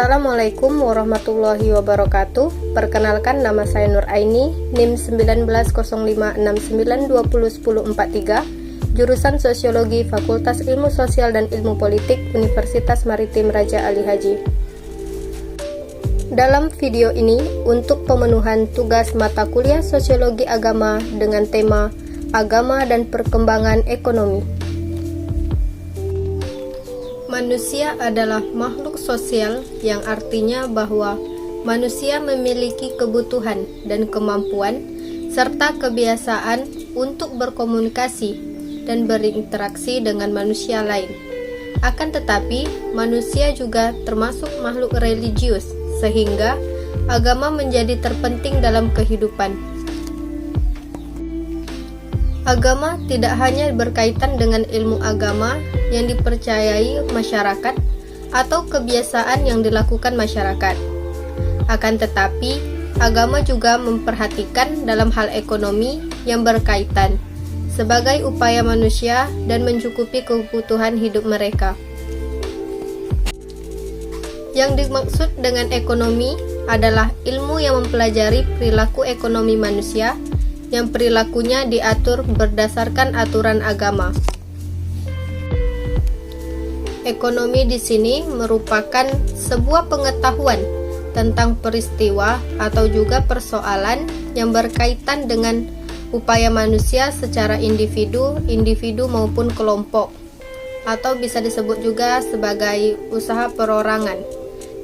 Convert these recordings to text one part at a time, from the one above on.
Assalamualaikum warahmatullahi wabarakatuh. Perkenalkan, nama saya Nur Aini, NIM 190569201043, jurusan Sosiologi Fakultas Ilmu Sosial dan Ilmu Politik Universitas Maritim Raja Ali Haji. Dalam video ini, untuk pemenuhan tugas mata kuliah Sosiologi Agama dengan tema Agama dan Perkembangan Ekonomi. Manusia adalah makhluk sosial, yang artinya bahwa manusia memiliki kebutuhan dan kemampuan serta kebiasaan untuk berkomunikasi dan berinteraksi dengan manusia lain. Akan tetapi, manusia juga termasuk makhluk religius, sehingga agama menjadi terpenting dalam kehidupan. Agama tidak hanya berkaitan dengan ilmu agama yang dipercayai masyarakat atau kebiasaan yang dilakukan masyarakat. Akan tetapi, agama juga memperhatikan dalam hal ekonomi yang berkaitan sebagai upaya manusia dan mencukupi kebutuhan hidup mereka. Yang dimaksud dengan ekonomi adalah ilmu yang mempelajari perilaku ekonomi manusia yang perilakunya diatur berdasarkan aturan agama. Ekonomi di sini merupakan sebuah pengetahuan tentang peristiwa atau juga persoalan yang berkaitan dengan upaya manusia secara individu maupun kelompok, atau bisa disebut juga sebagai usaha perorangan,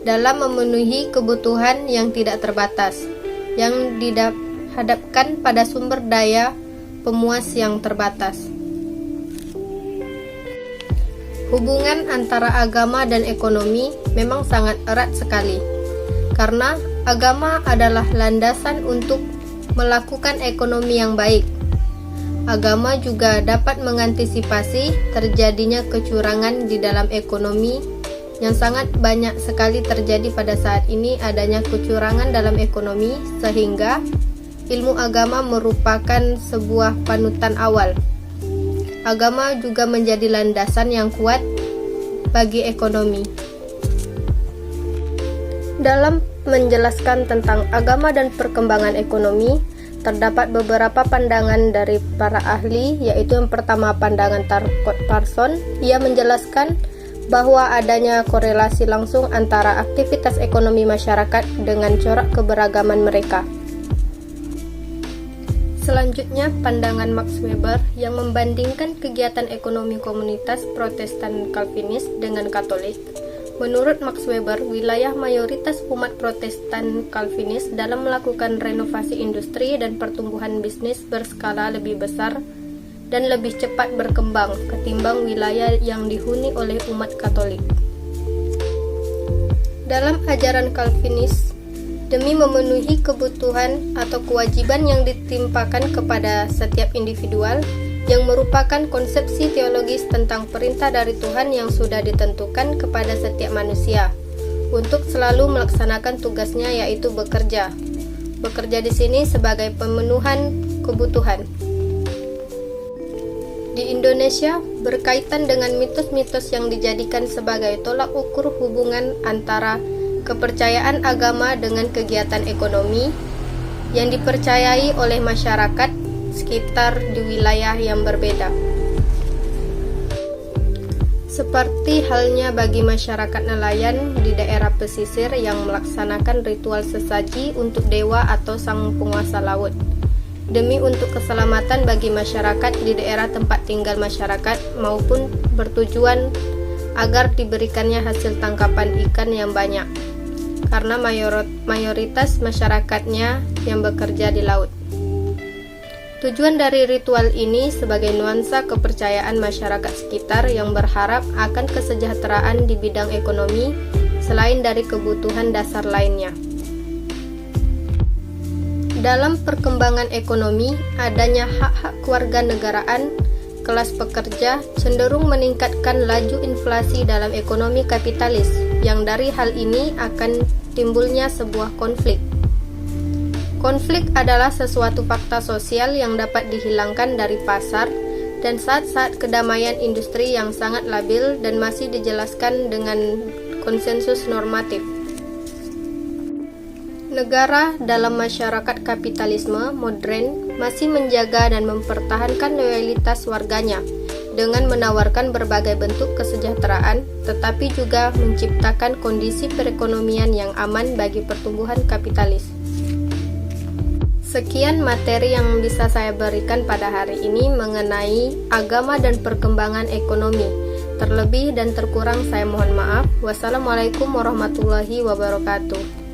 dalam memenuhi kebutuhan yang tidak terbatas, yang dihadapkan pada sumber daya pemuas yang terbatas. Hubungan antara agama dan ekonomi memang sangat erat sekali, karena agama adalah landasan untuk melakukan ekonomi yang baik. Agama juga dapat mengantisipasi terjadinya kecurangan di dalam ekonomi yang sangat banyak sekali terjadi pada saat ini. Adanya kecurangan dalam ekonomi, sehingga ilmu agama merupakan sebuah panutan awal. Agama juga menjadi landasan yang kuat bagi ekonomi. Dalam menjelaskan tentang agama dan perkembangan ekonomi, terdapat beberapa pandangan dari para ahli, yaitu yang pertama pandangan Tarkot Parson. Ia menjelaskan bahwa adanya korelasi langsung antara aktivitas ekonomi masyarakat dengan corak keberagaman mereka. Selanjutnya, pandangan Max Weber yang membandingkan kegiatan ekonomi komunitas Protestan Calvinis dengan Katolik. Menurut Max Weber, wilayah mayoritas umat Protestan Calvinis dalam melakukan renovasi industri dan pertumbuhan bisnis berskala lebih besar dan lebih cepat berkembang ketimbang wilayah yang dihuni oleh umat Katolik. Dalam ajaran Calvinis, demi memenuhi kebutuhan atau kewajiban yang ditimpakan kepada setiap individual, yang merupakan konsepsi teologis tentang perintah dari Tuhan yang sudah ditentukan kepada setiap manusia untuk selalu melaksanakan tugasnya, yaitu bekerja. Bekerja di sini sebagai pemenuhan kebutuhan. Di Indonesia, berkaitan dengan mitos-mitos yang dijadikan sebagai tolak ukur hubungan antara kepercayaan agama dengan kegiatan ekonomi yang dipercayai oleh masyarakat sekitar di wilayah yang berbeda. Seperti halnya bagi masyarakat nelayan di daerah pesisir yang melaksanakan ritual sesaji untuk dewa atau sang penguasa laut, demi untuk keselamatan bagi masyarakat di daerah tempat tinggal masyarakat, maupun bertujuan agar diberikannya hasil tangkapan ikan yang banyak, karena mayoritas masyarakatnya yang bekerja di laut. Tujuan dari ritual ini sebagai nuansa kepercayaan masyarakat sekitar yang berharap akan kesejahteraan di bidang ekonomi selain dari kebutuhan dasar lainnya. Dalam perkembangan ekonomi, adanya hak-hak kewarganegaraan kelas pekerja cenderung meningkatkan laju inflasi dalam ekonomi kapitalis, yang dari hal ini akan timbulnya sebuah konflik. Konflik adalah sesuatu fakta sosial yang dapat dihilangkan dari pasar dan saat-saat kedamaian industri yang sangat labil dan masih dijelaskan dengan konsensus normatif. Negara dalam masyarakat kapitalisme modern masih menjaga dan mempertahankan loyalitas warganya dengan menawarkan berbagai bentuk kesejahteraan, tetapi juga menciptakan kondisi perekonomian yang aman bagi pertumbuhan kapitalis. Sekian materi yang bisa saya berikan pada hari ini mengenai agama dan perkembangan ekonomi. Terlebih dan terkurang saya mohon maaf. Wassalamualaikum warahmatullahi wabarakatuh.